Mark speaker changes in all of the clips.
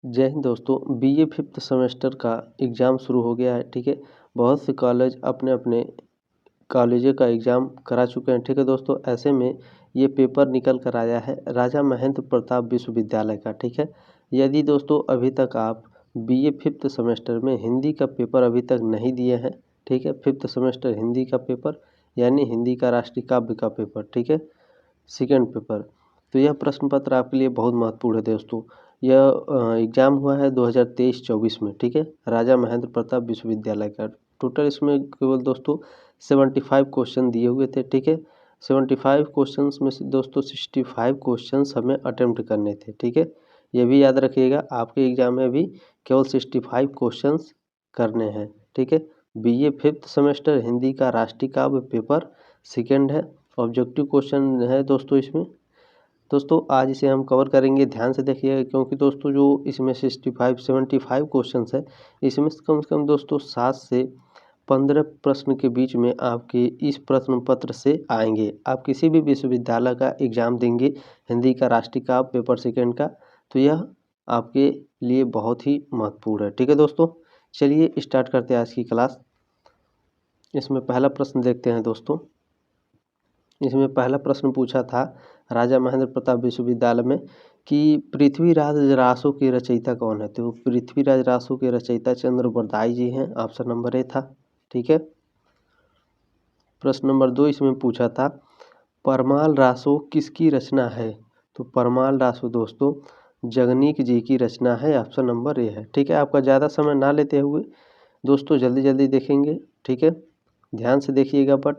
Speaker 1: जय हिंद दोस्तों। BA fifth semester का एग्ज़ाम शुरू हो गया है। ठीक है, बहुत से कॉलेज अपने अपने कॉलेजों का एग्ज़ाम करा चुके हैं। ठीक है दोस्तों, ऐसे में ये पेपर निकल कर आया है राजा महेंद्र प्रताप विश्वविद्यालय का। ठीक है, यदि दोस्तों अभी तक आप बीए फिफ्थ सेमेस्टर में हिंदी का पेपर अभी तक नहीं दिए हैं, ठीक है, फिफ्थ सेमेस्टर हिंदी का पेपर यानी हिंदी का राष्ट्रीय काव्य का पेपर, ठीक है, सेकेंड पेपर, तो यह प्रश्न पत्र आपके लिए बहुत महत्वपूर्ण है दोस्तों। यह एग्ज़ाम हुआ है 2023-24 में। ठीक है, राजा महेंद्र प्रताप विश्वविद्यालय का। टोटल इसमें केवल दोस्तों 75 क्वेश्चन दिए हुए थे। ठीक है, 75 क्वेश्चंस में से दोस्तों 65 क्वेश्चंस हमें अटेम्प्ट करने थे। ठीक है, ये भी याद रखिएगा, आपके एग्ज़ाम में भी केवल 65 क्वेश्चंस करने हैं। ठीक है, बीए फिफ्थ सेमेस्टर हिंदी का राष्ट्रीय काव्य पेपर सेकेंड है। ऑब्जेक्टिव क्वेश्चन है दोस्तों इसमें। दोस्तों आज इसे हम कवर करेंगे, ध्यान से देखिएगा, क्योंकि दोस्तों जो इसमें 75 क्वेश्चंस है, इसमें से कम दोस्तों 7 से 15 प्रश्न के बीच में आपके इस प्रश्न पत्र से आएंगे। आप किसी भी विश्वविद्यालय का एग्ज़ाम देंगे हिंदी का राष्ट्रीय काव्य पेपर सेकेंड का, तो यह आपके लिए बहुत ही महत्वपूर्ण है। ठीक है दोस्तों, चलिए स्टार्ट करते हैं आज की क्लास। इसमें पहला प्रश्न देखते हैं दोस्तों। इसमें पहला प्रश्न पूछा था राजा महेंद्र प्रताप विश्वविद्यालय में कि पृथ्वीराज रासो के रचयिता कौन है। तो पृथ्वीराज रासो के रचयिता चंद्र बरदाई जी हैं, ऑप्शन नंबर ए था। ठीक है, प्रश्न नंबर 2 इसमें पूछा था परमाल रासो किसकी रचना है। तो परमाल रासो दोस्तों जगनीक जी की रचना है, ऑप्शन नंबर ए है। ठीक है, आपका ज़्यादा समय ना लेते हुए दोस्तों जल्दी जल्दी देखेंगे। ठीक है, ध्यान से देखिएगा। बट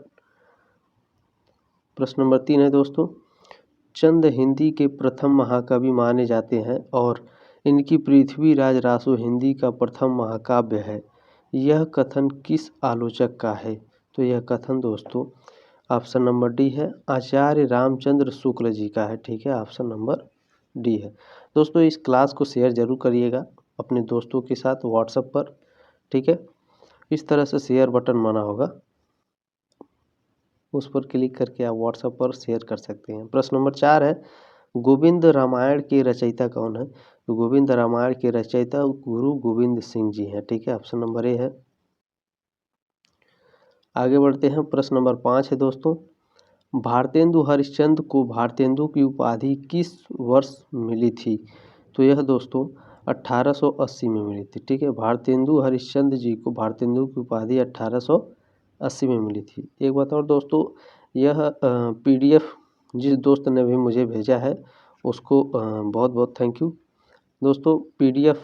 Speaker 1: प्रश्न नंबर 3 है दोस्तों, चंद हिंदी के प्रथम महाकवि माने जाते हैं और इनकी पृथ्वीराज रासो हिंदी का प्रथम महाकाव्य है। यह कथन किस आलोचक का है। तो यह कथन दोस्तों ऑप्शन नंबर डी है, आचार्य रामचंद्र शुक्ल जी का है। ठीक है, ऑप्शन नंबर डी है। दोस्तों इस क्लास को शेयर जरूर करिएगा अपने दोस्तों के साथ व्हाट्सएप पर। ठीक है, इस तरह से शेयर बटन बना होगा, उस पर क्लिक करके आप व्हाट्सएप पर शेयर कर सकते हैं। प्रश्न नंबर 4 है, गोविंद रामायण के रचयिता कौन है। तो गोविंद रामायण के रचयिता गुरु गोविंद सिंह जी हैं। ठीक है, ऑप्शन नंबर ए है। आगे बढ़ते हैं, प्रश्न नंबर 5 है दोस्तों, भारतेंदु हरिश्चंद्र को भारतेंदु की उपाधि किस वर्ष मिली थी। तो यह दोस्तों 1880 में मिली थी। ठीक है, भारतेंदु हरिश्चंद्र जी को भारतेंदु की उपाधि 1880 में मिली थी। एक बात और दोस्तों, यह PDF जिस दोस्त ने भी मुझे भेजा है उसको बहुत बहुत थैंक यू। दोस्तों PDF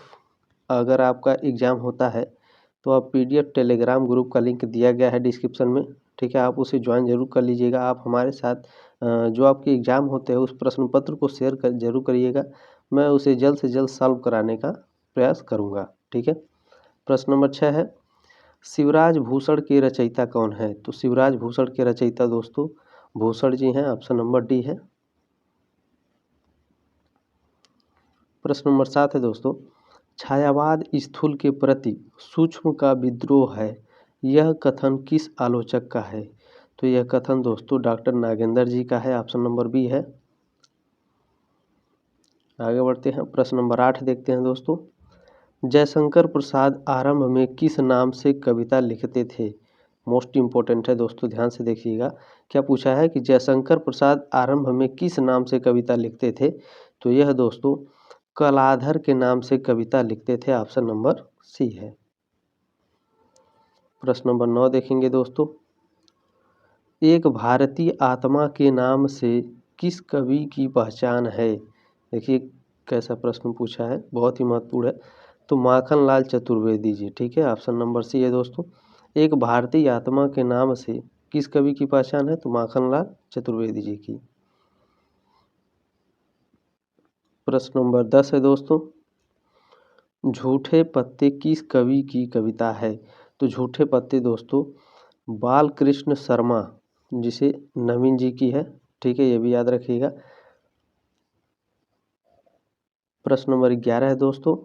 Speaker 1: अगर आपका एग्ज़ाम होता है तो आप PDF टेलीग्राम ग्रुप का लिंक दिया गया है डिस्क्रिप्शन में। ठीक है, आप उसे ज्वाइन जरूर कर लीजिएगा। आप हमारे साथ जो आपके एग्ज़ाम होते हैं उस प्रश्न पत्र को शेयर कर जरूर करिएगा, मैं उसे जल्द से जल्द सॉल्व कराने का प्रयास करूँगा। ठीक है, प्रश्न नंबर 6 है, शिवराज भूषण के रचयिता कौन है। तो शिवराज भूषण के रचयिता दोस्तों भूषण जी हैं, ऑप्शन नंबर डी है। प्रश्न नंबर 7 है दोस्तों, छायावाद स्थूल के प्रति सूक्ष्म का विद्रोह है, यह कथन किस आलोचक का है। तो यह कथन दोस्तों डॉक्टर नागेंद्र जी का है, ऑप्शन नंबर बी है। आगे बढ़ते हैं, प्रश्न नंबर 8 देखते हैं दोस्तों, जयशंकर प्रसाद आरंभ में किस नाम से कविता लिखते थे। मोस्ट इम्पोर्टेंट है दोस्तों, ध्यान से देखिएगा। क्या पूछा है कि जयशंकर प्रसाद आरंभ में किस नाम से कविता लिखते थे। तो यह दोस्तों कलाधर के नाम से कविता लिखते थे, ऑप्शन नंबर सी है। प्रश्न नंबर 9 देखेंगे दोस्तों, एक भारतीय आत्मा के नाम से किस कवि की पहचान है। देखिए कैसा प्रश्न पूछा है, बहुत ही महत्वपूर्ण है। तो माखनलाल चतुर्वेदी जी। ठीक है, ऑप्शन नंबर सी है दोस्तों, एक भारतीय आत्मा के नाम से किस कवि की पहचान है। तो माखनलाल चतुर्वेदी जी की। प्रश्न नंबर 10 है दोस्तों, झूठे पत्ते किस कवि की कविता है। तो झूठे पत्ते दोस्तों बालकृष्ण शर्मा जिसे नवीन जी की है। ठीक है, ये भी याद रखिएगा। प्रश्न नंबर 11 है दोस्तों,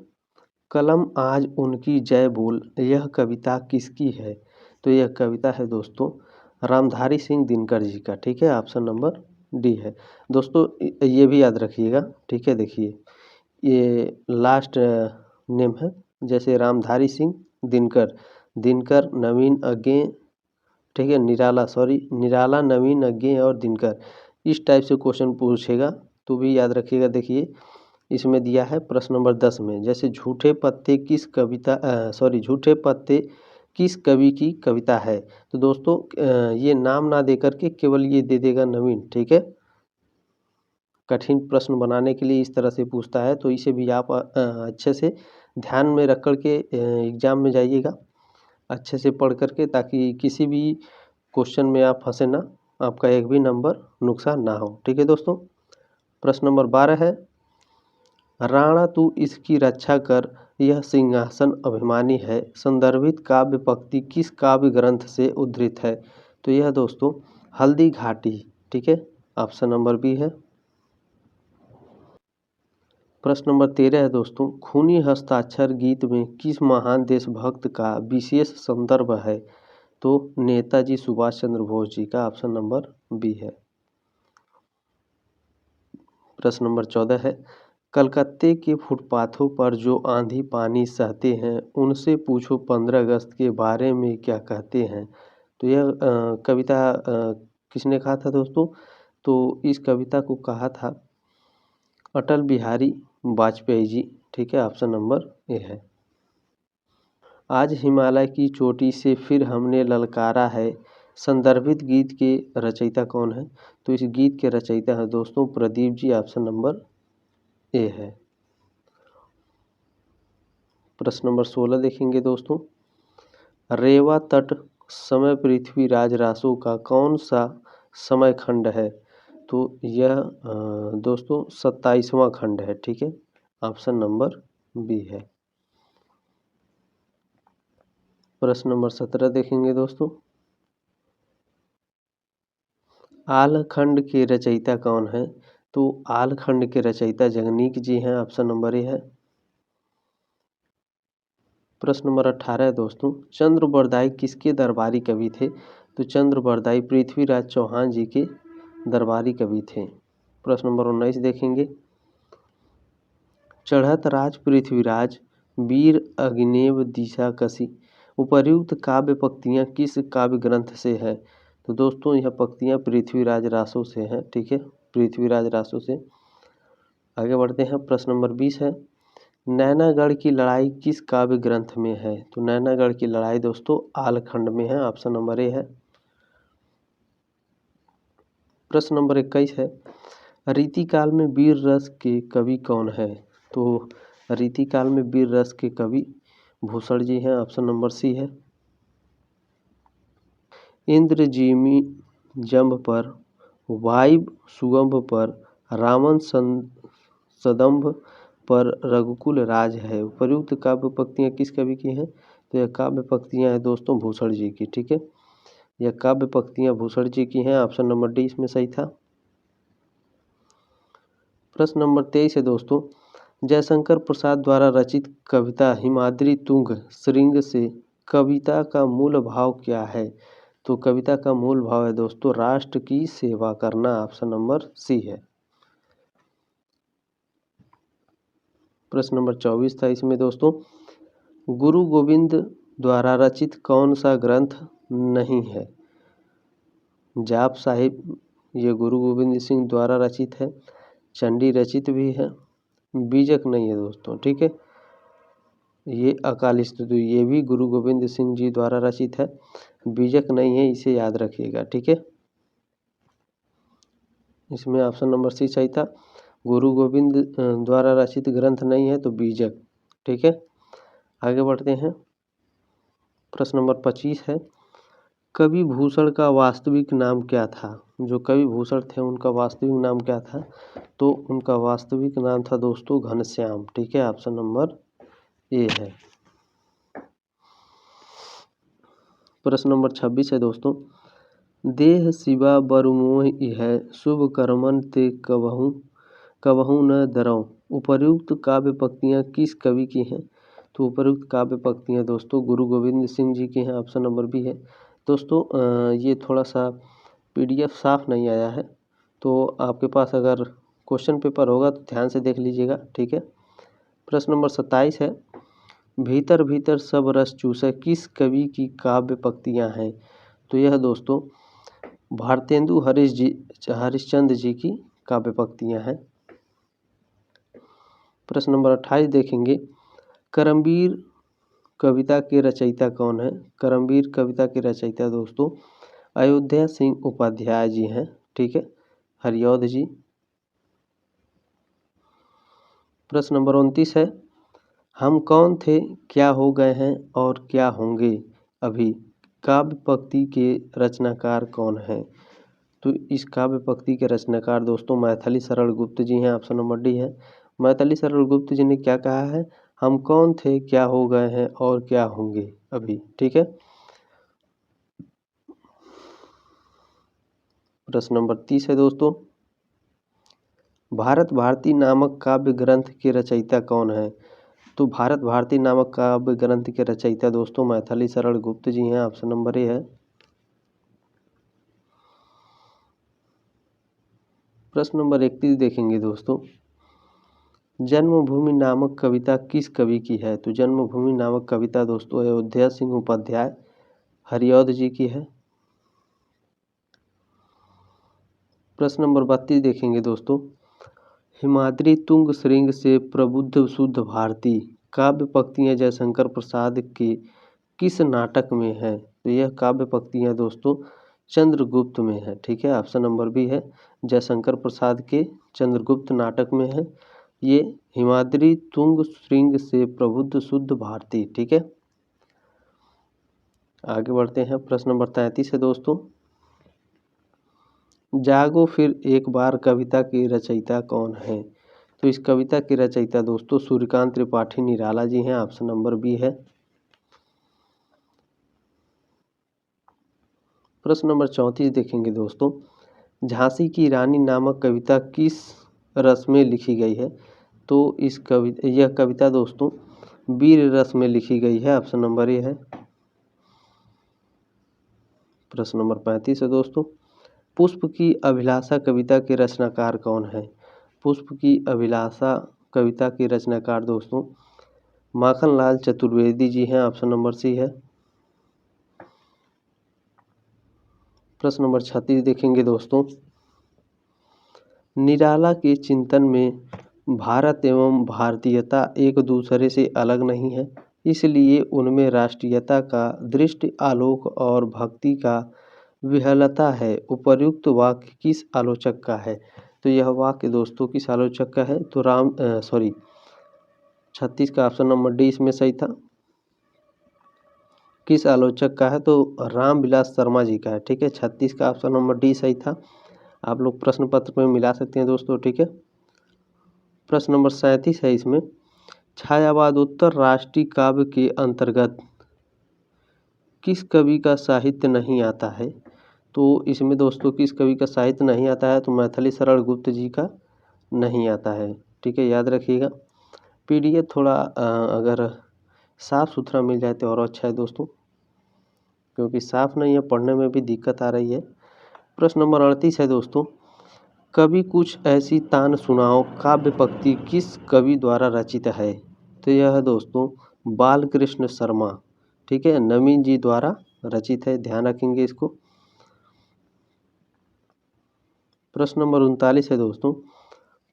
Speaker 1: कलम आज उनकी जय बोल, यह कविता किसकी है। तो यह कविता है दोस्तों रामधारी सिंह दिनकर जी का। ठीक है, ऑप्शन नंबर डी है। दोस्तों ये भी याद रखिएगा। ठीक है, देखिए ये लास्ट नेम है। जैसे रामधारी सिंह दिनकर, दिनकर, नवीन, अज्ञे, ठीक है, निराला, नवीन, अज्ञे और दिनकर, इस टाइप से क्वेश्चन पूछेगा तो भी याद रखिएगा। देखिए इसमें दिया है प्रश्न नंबर 10 में, जैसे झूठे पत्ते झूठे पत्ते किस कवि की कविता है। तो दोस्तों ये नाम ना दे करके केवल ये दे देगा नवीन, ठीक है। कठिन प्रश्न बनाने के लिए इस तरह से पूछता है, तो इसे भी आप अच्छे से ध्यान में रख कर के एग्ज़ाम में जाइएगा अच्छे से पढ़ करके, ताकि किसी भी क्वेश्चन में आप फंसे ना, आपका एक भी नंबर नुकसान ना हो, ठीक है दोस्तों। प्रश्न नंबर 12 है, राणा तू इसकी रक्षा कर, यह सिंहासन अभिमानी है, संदर्भित काव्य पंक्ति किस काव्य ग्रंथ से उद्धृत है। तो यह दोस्तों हल्दी घाटी, ठीक है, ऑप्शन नंबर बी है। प्रश्न नंबर 13 है दोस्तों, खूनी हस्ताक्षर गीत में किस महान देशभक्त का विशेष संदर्भ है। तो नेताजी सुभाष चंद्र बोस जी का, ऑप्शन नंबर बी है। प्रश्न नंबर 14 है, कलकत्ते के फुटपाथों पर जो आंधी पानी सहते हैं उनसे पूछो 15 अगस्त के बारे में क्या कहते हैं। तो यह कविता किसने कहा था दोस्तों। तो इस कविता को कहा था अटल बिहारी वाजपेयी जी, ठीक है, ऑप्शन नंबर ए है। आज हिमालय की चोटी से फिर हमने ललकारा है, संदर्भित गीत के रचयिता कौन है। तो इस गीत के रचयिता है दोस्तों Pradeep ji, option number A है। प्रश्न नंबर 16 देखेंगे दोस्तों, रेवा तट समय पृथ्वीराज रासो का कौन सा समय खंड है। तो यह दोस्तों 27वां खंड है, ठीक है, ऑप्शन नंबर बी है। प्रश्न नंबर 17 देखेंगे दोस्तों, आलखंड के रचयिता कौन है। तो आलखंड के रचयिता जगनीक जी हैं, ऑप्शन नंबर ए है। प्रश्न नंबर 18 है दोस्तों, चंद्र बरदाई किसके दरबारी कवि थे। तो चंद्र बरदाई पृथ्वीराज चौहान जी के दरबारी कवि थे। प्रश्न नंबर 19 देखेंगे, चढ़त राज पृथ्वीराज वीर अग्निव दिशा कसी, उपर्युक्त काव्य पंक्तियाँ किस काव्य ग्रंथ से है। तो दोस्तों यह पंक्तियाँ पृथ्वीराज रासो से हैं, ठीक है, पृथ्वीराज रासो से। आगे बढ़ते हैं। प्रश्न नंबर 20 है, नैनागढ़ की लड़ाई किस काव्य ग्रंथ में है। तो नैनागढ़ की लड़ाई दोस्तों आलखंड में है, ऑप्शन नंबर ए है। प्रश्न नंबर 21 है, रीतिकाल में वीर रस के कवि कौन है। तो रीतिकाल में वीर रस के कवि भूषण जी हैं, ऑप्शन नंबर सी है। इंद्रजीमी जंब पर, वायु सुगंभ पर, रावण सदंभ पर रघुकुल राज है, उपयुक्त काव्य पंक्तियाँ किस कवि की हैं। तो यह काव्य पंक्तियाँ हैं दोस्तों भूषण जी की, ठीक है, यह काव्य पंक्तियाँ भूषण जी की हैं, ऑप्शन नंबर डी इसमें सही था। प्रश्न नंबर 23 है दोस्तों, जयशंकर प्रसाद द्वारा रचित कविता हिमाद्री तुंग श्रृंग से कविता का मूल भाव क्या है। तो कविता का मूल भाव है दोस्तों राष्ट्र की सेवा करना, ऑप्शन नंबर सी है। प्रश्न नंबर 24 था इसमें दोस्तों, गुरु गोविंद द्वारा रचित कौन सा ग्रंथ नहीं है। जाप साहिब ये गुरु गोविंद सिंह द्वारा रचित है, चंडी रचित भी है, बीजक नहीं है दोस्तों, ठीक है, ये अकाल स्तुति ये भी गुरु गोविंद सिंह जी द्वारा रचित है, बीजक नहीं है, इसे याद रखिएगा, ठीक है। इसमें ऑप्शन नंबर सी सही था, गुरु गोविंद द्वारा रचित ग्रंथ नहीं है तो बीजक, ठीक है। आगे बढ़ते हैं। प्रश्न नंबर 25 है, कवि भूषण का वास्तविक नाम क्या था। जो कवि भूषण थे उनका वास्तविक नाम क्या था। तो उनका वास्तविक नाम था दोस्तों घनश्याम, ठीक है, ऑप्शन नंबर ए है। प्रश्न नंबर 26 है दोस्तों, देह शिवा बरुमोहि है, शुभ कर्मन ते कबहू न डरऊं, उपर्युक्त काव्य पंक्तियाँ किस कवि की हैं। तो उपर्युक्त काव्य पंक्तियाँ दोस्तों गुरु गोविंद सिंह जी की हैं, ऑप्शन नंबर बी है। दोस्तों ये थोड़ा सा PDF साफ नहीं आया है, तो आपके पास अगर क्वेश्चन पेपर होगा तो ध्यान से देख लीजिएगा, ठीक है। प्रश्न नंबर 27 है, भीतर भीतर सब रस चूसै किस कवि की काव्य पंक्तियाँ हैं? तो यह दोस्तों भारतेंदु हरिश्चंद्र जी की काव्य पंक्तियाँ हैं। प्रश्न नंबर 28 देखेंगे, करमवीर कविता के रचयिता कौन है? करमवीर कविता के रचयिता दोस्तों अयोध्या सिंह उपाध्याय जी हैं, ठीक है, हरिऔध जी। प्रश्न नंबर 29 है, हम कौन थे क्या हो गए हैं और क्या होंगे अभी काव्य पंक्ति के रचनाकार कौन हैं? तो इस काव्य पंक्ति के रचनाकार दोस्तों मैथिली शरण गुप्त जी हैं, ऑप्शन नंबर डी है। मैथिली शरण गुप्त जी ने क्या कहा है? हम कौन थे क्या हो गए हैं और क्या होंगे अभी, ठीक है। प्रश्न नंबर 30 है दोस्तों, भारत भारती नामक काव्य ग्रंथ के रचयिता कौन है? तो भारत भारती नामक काव्य ग्रंथ के रचयिता दोस्तों मैथिली शरण गुप्त जी हैं, ऑप्शन नंबर ए है। प्रश्न नंबर 31 देखेंगे दोस्तों, जन्मभूमि नामक कविता किस कवि की है? तो जन्मभूमि नामक कविता दोस्तों अयोध्या सिंह उपाध्याय हरिऔध जी की है। प्रश्न नंबर 32 देखेंगे दोस्तों, हिमाद्री तुंग श्रृंग से प्रबुद्ध शुद्ध भारती काव्य पंक्तियां जयशंकर प्रसाद के किस नाटक में है? तो यह काव्य पंक्तियां दोस्तों चंद्रगुप्त में है, ठीक है, ऑप्शन नंबर बी है, जयशंकर प्रसाद के चंद्रगुप्त नाटक में है ये हिमाद्री तुंग श्रृंग से प्रबुद्ध शुद्ध भारती, ठीक है। आगे बढ़ते हैं, प्रश्न नंबर 33 है दोस्तों, जागो फिर एक बार कविता की रचयिता कौन है? तो इस कविता की रचयिता दोस्तों सूर्यकांत त्रिपाठी निराला जी हैं, ऑप्शन नंबर बी है। प्रश्न नंबर 34 देखेंगे दोस्तों, झांसी की रानी नामक कविता किस रस में लिखी गई है? तो यह कविता दोस्तों वीर रस में लिखी गई है, ऑप्शन नंबर ए है। प्रश्न नंबर 35 है दोस्तों, पुष्प की अभिलाषा कविता के रचनाकार कौन है? पुष्प की अभिलाषा कविता के रचनाकार दोस्तों माखनलाल चतुर्वेदी जी हैं, ऑप्शन नंबर सी है। प्रश्न नंबर 36 देखेंगे दोस्तों, निराला के चिंतन में भारत एवं भारतीयता एक दूसरे से अलग नहीं है, इसलिए उनमें राष्ट्रीयता का दृष्टि आलोक और भक्ति का विहलता है। उपर्युक्त वाक्य किस आलोचक का है? तो यह वाक्य दोस्तों किस आलोचक का है? तो 36 का ऑप्शन नंबर डी इसमें सही था। किस आलोचक का है? तो रामविलास शर्मा जी का है, ठीक है। 36 का ऑप्शन नंबर डी सही था। आप लोग प्रश्न पत्र में मिला सकते हैं दोस्तों, ठीक है। प्रश्न नंबर 37 है इसमें, छायावादोत्तर राष्ट्रीय काव्य के अंतर्गत किस कवि का साहित्य नहीं आता है? तो इसमें दोस्तों किस कवि का साहित्य नहीं आता है? तो मैथिली शरण गुप्त जी का नहीं आता है, ठीक है, याद रखिएगा। पीडीएफ थोड़ा अगर साफ़ सुथरा मिल जाए तो और अच्छा है दोस्तों, क्योंकि साफ़ नहीं है, पढ़ने में भी दिक्कत आ रही है। प्रश्न नंबर 38 है दोस्तों, कभी कुछ ऐसी तान सुनाओ काव्य पंक्ति किस कवि द्वारा रचित है? तो यह दोस्तों बालकृष्ण शर्मा, ठीक है, नवीन जी द्वारा रचित है, ध्यान रखेंगे इसको। प्रश्न नंबर 39 है दोस्तों,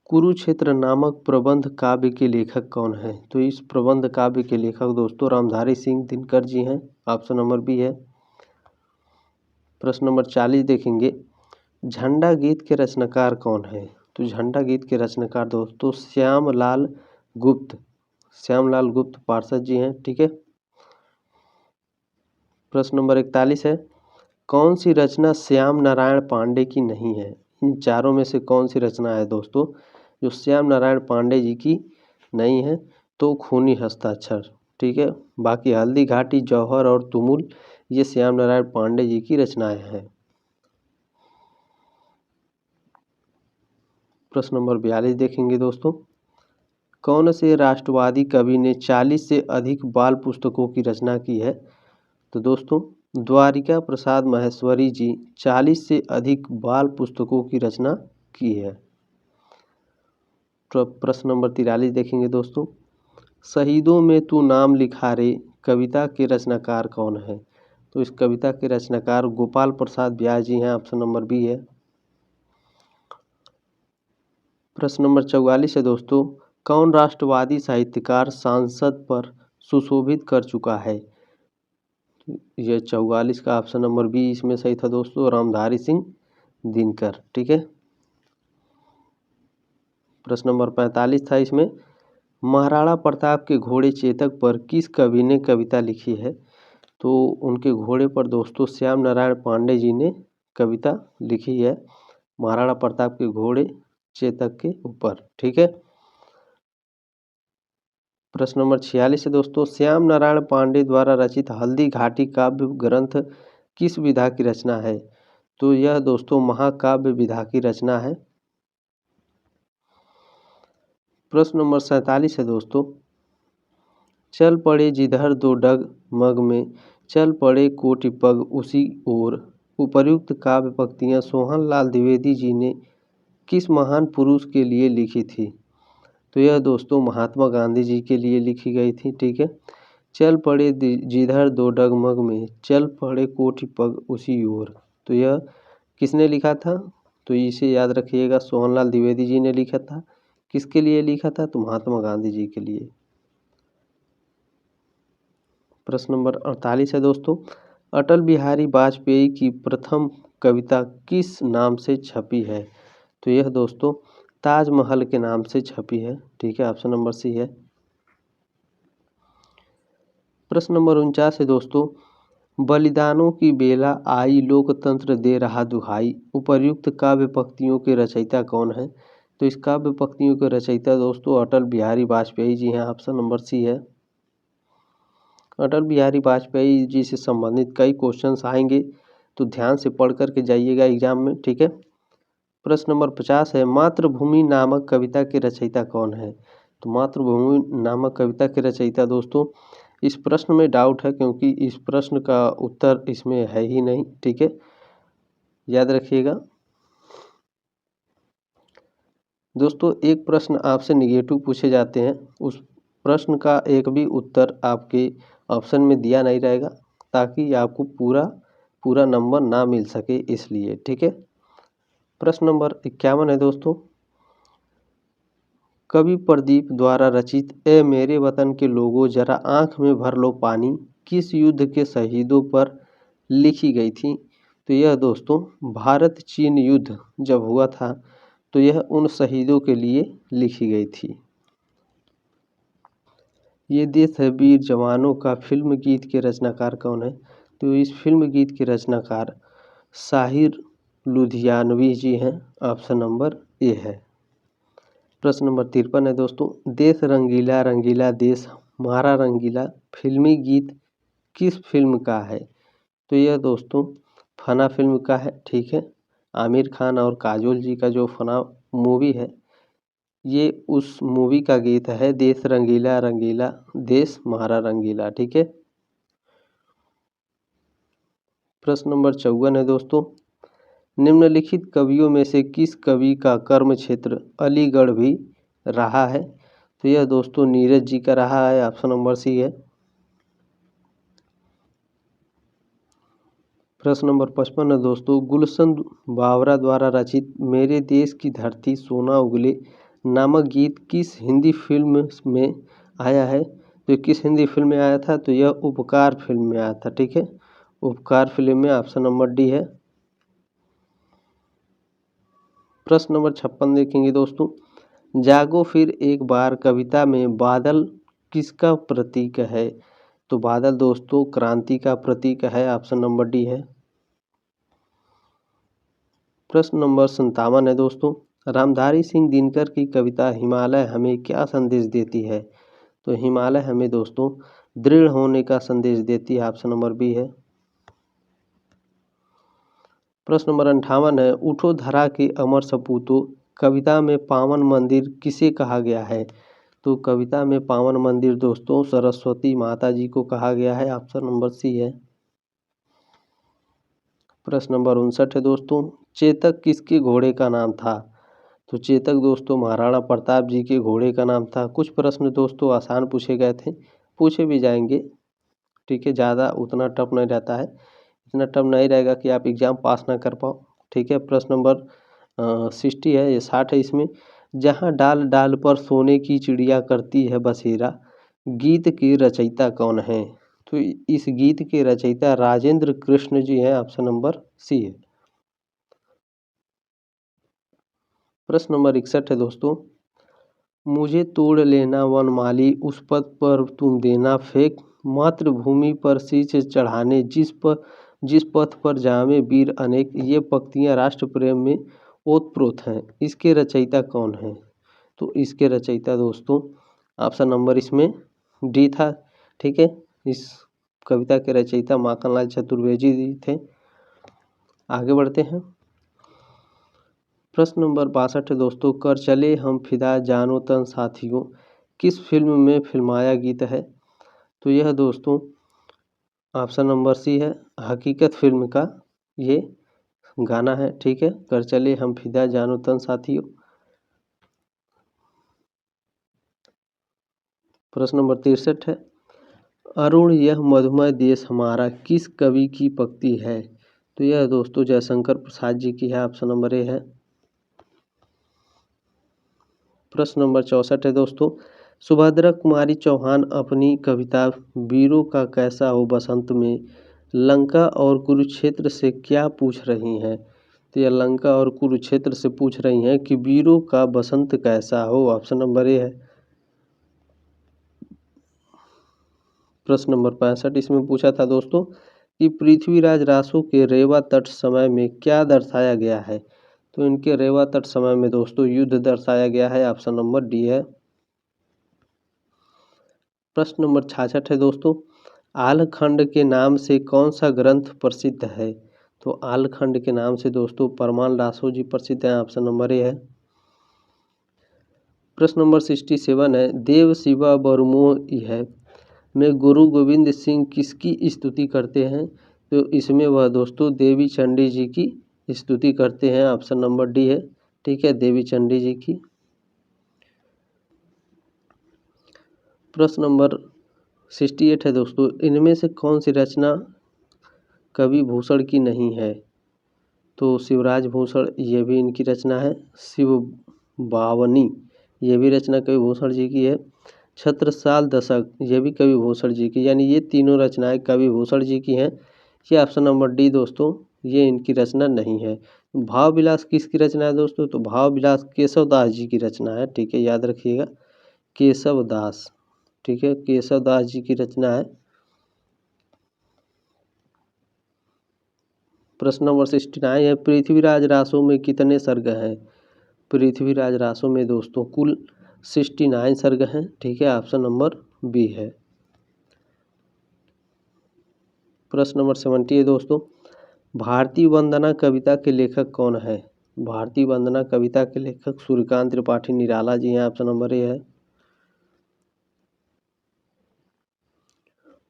Speaker 1: कुरुक्षेत्र नामक प्रबंध काव्य के लेखक कौन है? तो इस प्रबंध काव्य के लेखक दोस्तों रामधारी सिंह दिनकर जी हैं, ऑप्शन नंबर बी है। प्रश्न नंबर 40 देखेंगे, झंडा गीत के रचनाकार कौन है? तो झंडा गीत के रचनाकार दोस्तों श्यामलाल गुप्त पार्षद जी हैं, ठीक है। प्रश्न नंबर 41 है, कौन सी रचना श्याम नारायण पांडे की नहीं है? इन चारों में से कौन सी रचना है दोस्तों जो श्याम नारायण पांडे जी की नहीं है? तो खूनी हस्ताक्षर, ठीक है। बाकी हल्दी घाटी, जौहर और तुमुल ये श्याम नारायण पांडे जी की रचनाएं हैं। प्रश्न नंबर 42 देखेंगे दोस्तों, कौन से राष्ट्रवादी कवि ने 40 से अधिक बाल पुस्तकों की रचना की है? तो दोस्तों द्वारिका प्रसाद महेश्वरी जी 40 से अधिक बाल पुस्तकों की रचना की है। प्रश्न नंबर 43 देखेंगे दोस्तों, शहीदों में तू नाम लिखा रे कविता के रचनाकार कौन है? तो इस कविता के रचनाकार गोपाल प्रसाद व्यास जी हैं। ऑप्शन नंबर बी है। प्रश्न नंबर 44 है दोस्तों, कौन राष्ट्रवादी साहित्यकार सांसद पर सुशोभित कर चुका है? यह 44 का ऑप्शन नंबर बी इसमें सही था दोस्तों, रामधारी सिंह दिनकर। ठीक है। प्रश्न नंबर 45 था इसमें, महाराणा प्रताप के घोड़े चेतक पर किस कवि ने कविता लिखी है? तो उनके घोड़े पर दोस्तों श्याम नारायण पांडे जी ने कविता लिखी है, महाराणा प्रताप के घोड़े चेतक के ऊपर। ठीक है। प्रश्न नंबर 46 है दोस्तों, श्याम नारायण पांडे द्वारा रचित हल्दी घाटी काव्य ग्रंथ किस विधा की रचना है? तो यह दोस्तों महाकाव्य विधा की रचना है। प्रश्न नंबर 47 है दोस्तों, चल पड़े जिधर दो डग मग में चल पड़े कोटि पग उसी ओर, उपर्युक्त काव्य पंक्तियां सोहनलाल द्विवेदी जी ने किस महान पुरुष के लिए लिखी थी? तो यह दोस्तों महात्मा गांधी जी के लिए लिखी गई थी। ठीक है। चल पड़े जिधर दो डगमग में चल पड़े कोटि पग उसी ओर, तो यह किसने लिखा था? तो इसे याद रखिएगा, सोहनलाल द्विवेदी जी ने लिखा था। किसके लिए लिखा था? तो महात्मा गांधी जी के लिए। प्रश्न नंबर 48 है दोस्तों, अटल बिहारी वाजपेयी की प्रथम कविता किस नाम से छपी है? तो यह दोस्तों ताजमहल के नाम से छपी है। ठीक है। ऑप्शन नंबर सी है। प्रश्न नंबर 49 है दोस्तों, बलिदानों की बेला आई लोकतंत्र दे रहा दुहाई, उपर्युक्त काव्य पंक्तियों के रचयिता कौन है? तो इस काव्य पंक्तियों के रचयिता दोस्तों अटल बिहारी वाजपेयी जी हैं। ऑप्शन नंबर सी है। अटल बिहारी वाजपेयी जी से संबंधित कई क्वेश्चंस आएंगे, तो ध्यान से पढ़ करके जाइएगा एग्जाम में। ठीक है। प्रश्न नंबर 50 है, मातृभूमि नामक कविता के रचयिता कौन है? तो मातृभूमि नामक कविता के रचयिता दोस्तों, इस प्रश्न में डाउट है क्योंकि इस प्रश्न का उत्तर इसमें है ही नहीं। ठीक है। याद रखिएगा दोस्तों, एक प्रश्न आपसे निगेटिव पूछे जाते हैं, उस प्रश्न का एक भी उत्तर आपके ऑप्शन में दिया नहीं रहेगा, ताकि आपको पूरा नंबर ना मिल सके, इसलिए। ठीक है। प्रश्न नंबर 51 है दोस्तों, कवि प्रदीप द्वारा रचित ए मेरे वतन के लोगों जरा आंख में भर लो पानी किस युद्ध के शहीदों पर लिखी गई थी? तो यह दोस्तों भारत चीन युद्ध जब हुआ था, तो यह उन शहीदों के लिए लिखी गई थी। ये देश है वीर जवानों का फिल्म गीत के रचनाकार कौन है? तो इस फिल्म गीत के रचनाकार साहिर लुधियानवी जी हैं। ऑप्शन नंबर ए है। प्रश्न नंबर 53 है दोस्तों, देश रंगीला रंगीला देश हमारा रंगीला फिल्मी गीत किस फिल्म का है? तो यह दोस्तों फना फिल्म का है। ठीक है। आमिर खान और काजोल जी का जो फना मूवी है, ये उस मूवी का गीत है, देश रंगीला रंगीला देश हमारा रंगीला। ठीक है। प्रश्न नंबर 54 है दोस्तों, निम्नलिखित कवियों में से किस कवि का कर्म क्षेत्र अलीगढ़ भी रहा है? तो यह दोस्तों नीरज जी का रहा है। ऑप्शन नंबर सी है। प्रश्न नंबर 55 है दोस्तों, गुलशन बावरा द्वारा रचित मेरे देश की धरती सोना उगले नामक गीत किस हिंदी फिल्म में आया है? तो किस हिंदी फिल्म में आया था? तो यह उपकार फिल्म में आया था। ठीक है। उपकार फिल्म में। ऑप्शन नंबर डी है। प्रश्न नंबर 56 देखेंगे दोस्तों, जागो फिर एक बार कविता में बादल किसका प्रतीक है? तो बादल दोस्तों क्रांति का प्रतीक है। ऑप्शन नंबर डी है। प्रश्न नंबर 57 है दोस्तों, रामधारी सिंह दिनकर की कविता हिमालय हमें क्या संदेश देती है? तो हिमालय हमें दोस्तों दृढ़ होने का संदेश देती है। ऑप्शन नंबर बी है। प्रश्न नंबर 58 है, उठो धरा के अमर सपूतों कविता में पावन मंदिर किसे कहा गया है? तो कविता में पावन मंदिर दोस्तों सरस्वती माता जी को कहा गया है। ऑप्शन नंबर सी है। प्रश्न नंबर 59 है दोस्तों, चेतक किसके घोड़े का नाम था? तो चेतक दोस्तों महाराणा प्रताप जी के घोड़े का नाम था। कुछ प्रश्न दोस्तों आसान पूछे गए थे, पूछे भी जाएंगे, ठीक है, ज़्यादा उतना टफ नहीं रहता है, इतना टफ नहीं रहेगा कि आप एग्ज़ाम पास ना कर पाओ, ठीक है। प्रश्न नंबर 60 है, ये 60 है इसमें। जहाँ डाल डाल पर सोने की चिड़िया करती है बसेरा, गीत के रचयिता कौन है? तो इस गीत के रचयिता राजेंद्र कृष्ण जी हैं, ऑप्शन नंबर सी है। प्रश्न नंबर 61 है दोस्तों। मुझे तोड़ लेना वनमाली, उस पथ पर तुम देना फेंक, मातृभूमि पर शीश चढ़ाने जिस पथ पर जामे वीर अनेक। ये पंक्तियाँ राष्ट्र प्रेम में ओतप्रोत हैं। इसके रचयिता कौन हैं? तो इसके रचयिता दोस्तों ऑप्शन नंबर इसमें डी था, ठीक है। इस कविता के रचयिता माखनलाल चतुर्वेदी जी थे। आगे बढ़ते हैं। प्रश्न नंबर 62 है दोस्तों। कर चले हम फिदा जानो तन साथियों, किस फिल्म में फिल्माया गीत है? तो यह दोस्तों ऑप्शन नंबर सी है, हकीकत फिल्म का ये गाना है, ठीक है। कर चले हम फिदा जानो तन साथियों। प्रश्न नंबर 63 है। अरुण यह मधुमय देश हमारा किस कवि की पंक्ति है? तो यह दोस्तों जयशंकर प्रसाद जी की है, ऑप्शन नंबर ए है। प्रश्न नंबर 64 है दोस्तों। सुभद्रा कुमारी चौहान अपनी कविता वीरों का कैसा हो बसंत में लंका और कुरुक्षेत्र से क्या पूछ रही हैं? तो यह लंका और कुरुक्षेत्र से पूछ रही हैं कि वीरों का बसंत कैसा हो, ऑप्शन नंबर ए है। प्रश्न नंबर 65 इसमें पूछा था दोस्तों कि पृथ्वीराज रासो के रेवा तट समय में क्या दर्शाया गया है? तो इनके रेवा तट समय में दोस्तों युद्ध दर्शाया गया है, ऑप्शन नंबर डी है। प्रश्न नंबर 66 है दोस्तों। आलखंड के नाम से कौन सा ग्रंथ प्रसिद्ध है? तो आलखंड के नाम से दोस्तों परमाल रासो जी प्रसिद्ध है, ऑप्शन नंबर ए है। प्रश्न नंबर 67 है। देव शिवा बरमोह है में गुरु गोविंद सिंह किसकी स्तुति करते हैं? तो इसमें वह दोस्तों देवी चंडी जी की स्तुति करते हैं, ऑप्शन नंबर डी है, ठीक है, देवी चंडी जी की। प्रश्न नंबर 68 है दोस्तों। इनमें से कौन सी रचना कवि भूषण की नहीं है? तो शिवराज भूषण ये भी इनकी रचना है। शिव बावनी ये भी रचना कवि भूषण जी की है। छत्रसाल दशक ये भी कवि भूषण जी की, यानी ये तीनों रचनाएं कवि भूषण जी की हैं। ये ऑप्शन नंबर डी दोस्तों ये इनकी रचना नहीं है। भाव विलास किसकी रचना है दोस्तों? तो भाव विलास केशव दास जी की रचना है, ठीक है, याद रखिएगा, केशव दास, ठीक है, केशव दास जी की रचना है। प्रश्न नंबर 69 है। पृथ्वीराज रासो में कितने सर्ग हैं? पृथ्वीराज रासो में दोस्तों कुल 69 सर्ग हैं, ठीक है, ऑप्शन नंबर बी है। प्रश्न नंबर 70 है दोस्तों। भारतीय वंदना कविता के लेखक कौन है? भारतीय वंदना कविता के लेखक सूर्यकांत त्रिपाठी निराला जी हैं, ऑप्शन नंबर ए है।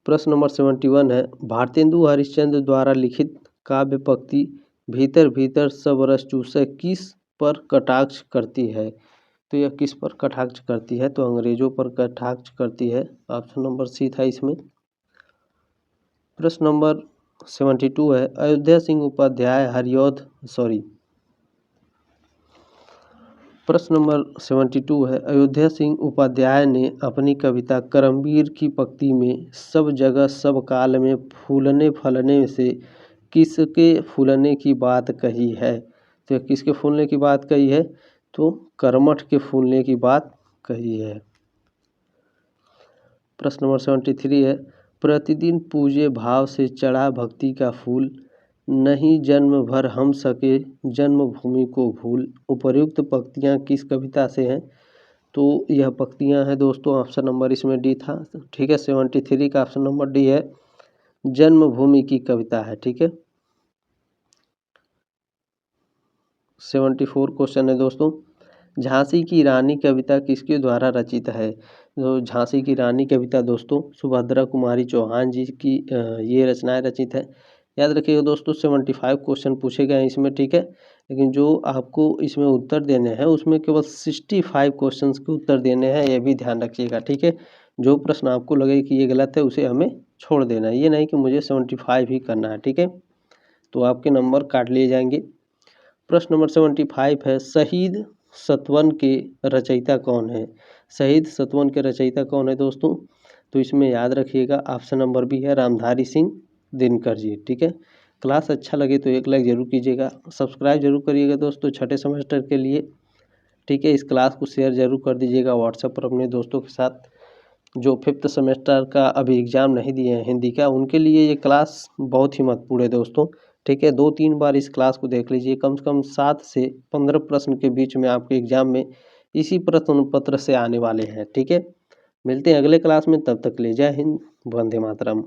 Speaker 1: प्रश्न नंबर 71 है। भारतेंदु हरिश्चंद्र द्वारा लिखित काव्य पंक्ति भीतर भीतर सब रस चूसै किस पर कटाक्ष करती है? तो यह किस पर कटाक्ष करती है? तो अंग्रेजों पर कटाक्ष करती है, ऑप्शन नंबर सी था इसमें। प्रश्न नंबर 72 है। अयोध्या सिंह उपाध्याय प्रश्न नंबर 72 है। अयोध्या सिंह उपाध्याय ने अपनी कविता करमवीर की पंक्ति में सब जगह सब काल में फूलने फलने से किसके फूलने की बात कही है? तो किसके फूलने की बात कही है? तो करमठ के फूलने की बात कही है। प्रश्न नंबर 73 है। प्रतिदिन पूजे भाव से चढ़ा भक्ति का फूल, नहीं जन्म भर हम सके जन्मभूमि को भूल। उपर्युक्त पंक्तियाँ किस कविता से हैं? तो यह पंक्तियाँ हैं दोस्तों, ऑप्शन नंबर इसमें डी था, ठीक है, 73 का ऑप्शन नंबर डी है, जन्मभूमि की कविता है, ठीक है। 74 क्वेश्चन है दोस्तों। झांसी की रानी कविता किसके द्वारा रचित है? तो झांसी की रानी कविता दोस्तों सुभद्रा कुमारी चौहान जी की ये रचनाएं रचित है। याद रखिएगा दोस्तों 75 क्वेश्चन पूछे गए हैं इसमें, ठीक है। लेकिन जो आपको इसमें उत्तर देने हैं उसमें केवल 65 क्वेश्चन के उत्तर देने हैं, ये भी ध्यान रखिएगा, ठीक है। जो प्रश्न आपको लगे कि ये गलत है उसे हमें छोड़ देना है, ये नहीं कि मुझे 75 ही करना है, ठीक है। तो आपके नंबर काट लिए जाएंगे। प्रश्न नंबर 75 है, शहीद सतवन के रचयिता कौन है? शहीद सतवन के रचयिता कौन है दोस्तों? तो इसमें याद रखिएगा ऑप्शन नंबर बी है रामधारी सिंह दिनकर जी, ठीक है। क्लास अच्छा लगे तो एक लाइक ज़रूर कीजिएगा, सब्सक्राइब जरूर करिएगा दोस्तों छठे सेमेस्टर के लिए, ठीक है। इस क्लास को शेयर जरूर कर दीजिएगा व्हाट्सएप पर अपने दोस्तों के साथ। जो 5th सेमेस्टर का अभी एग्ज़ाम नहीं दिए हैं हिंदी का, उनके लिए ये क्लास बहुत ही महत्वपूर्ण है दोस्तों, ठीक है। 2-3 बार इस क्लास को देख लीजिए, कम से कम 7 से 15 प्रश्न के बीच में आपके एग्ज़ाम में इसी प्रश्न पत्र से आने वाले हैं, ठीक है। मिलते हैं अगले क्लास में, तब तक ले जय हिंद, वंदे मातरम।